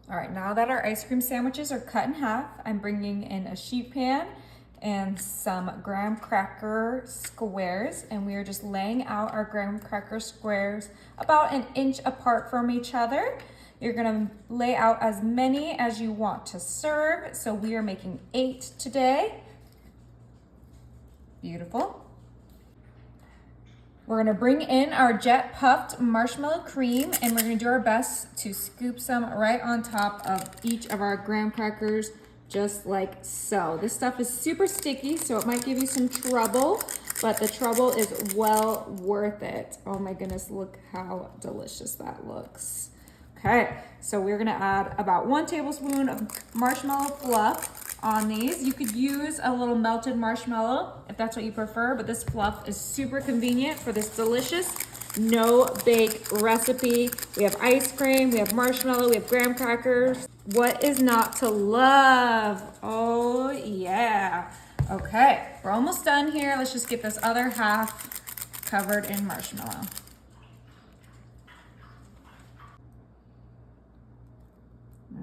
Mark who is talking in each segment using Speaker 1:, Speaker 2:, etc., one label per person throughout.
Speaker 1: All right, now that our ice cream sandwiches are cut in half, I'm bringing in a sheet pan and some graham cracker squares, and we are just laying out our graham cracker squares about an inch apart from each other. You're gonna lay out as many as you want to serve. So we are making 8 today. Beautiful. We're gonna bring in our jet puffed marshmallow cream, and we're gonna do our best to scoop some right on top of each of our graham crackers, just like so. This stuff is super sticky, so it might give you some trouble, but the trouble is well worth it. Oh my goodness, look how delicious that looks. Okay, so we're gonna add about 1 tablespoon of marshmallow fluff on these. You could use a little melted marshmallow if that's what you prefer, but this fluff is super convenient for this delicious no-bake recipe. We have ice cream, we have marshmallow, we have graham crackers. What is not to love? Oh yeah. Okay, we're almost done here. Let's just get this other half covered in marshmallow.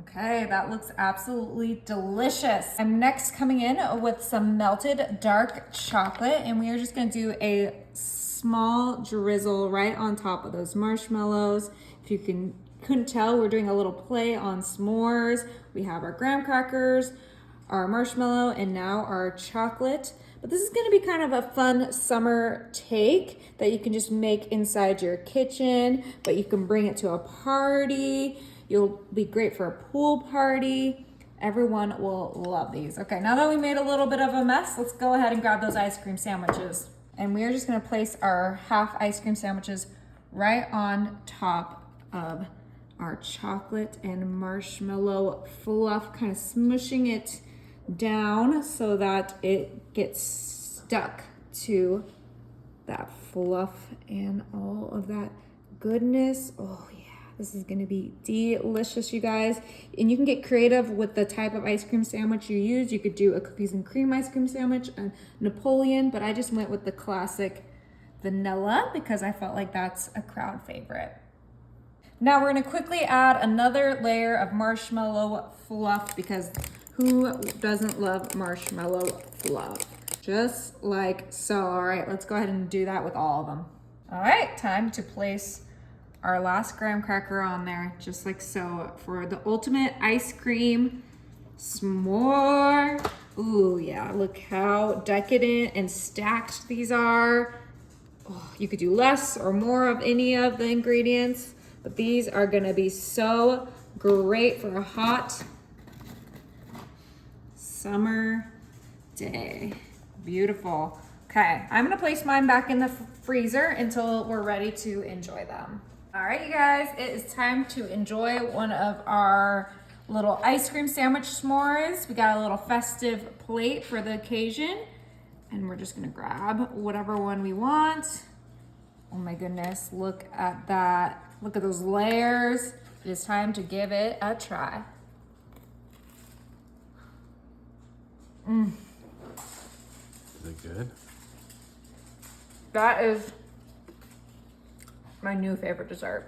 Speaker 1: Okay, that looks absolutely delicious. I'm next coming in with some melted dark chocolate, and we are just gonna do a small drizzle right on top of those marshmallows. If you couldn't tell, we're doing a little play on s'mores. We have our graham crackers, our marshmallow, and now our chocolate. But this is gonna be kind of a fun summer take that you can just make inside your kitchen, but you can bring it to a party. You'll be great for a pool party. Everyone will love these. Okay, now that we made a little bit of a mess, let's go ahead and grab those ice cream sandwiches. And we are just gonna place our half ice cream sandwiches right on top of our chocolate and marshmallow fluff, kind of smushing it down so that it gets stuck to that fluff and all of that goodness. Oh yeah. This is gonna be delicious, you guys. And you can get creative with the type of ice cream sandwich you use. You could do a cookies and cream ice cream sandwich, a Napoleon, but I just went with the classic vanilla because I felt like that's a crowd favorite. Now we're gonna quickly add another layer of marshmallow fluff because who doesn't love marshmallow fluff? Just like so. All right, let's go ahead and do that with all of them. All right, time to place our last graham cracker on there, just like so, for the ultimate ice cream s'more. Ooh, yeah, look how decadent and stacked these are. Oh, you could do less or more of any of the ingredients, but these are gonna be so great for a hot summer day. Beautiful. Okay, I'm gonna place mine back in the freezer until we're ready to enjoy them. All right, you guys, it is time to enjoy one of our little ice cream sandwich s'mores. We got a little festive plate for the occasion, and we're just gonna grab whatever one we want. Oh my goodness, look at that. Look at those layers. It is time to give it a try.
Speaker 2: Is it good?
Speaker 1: That is my new favorite dessert.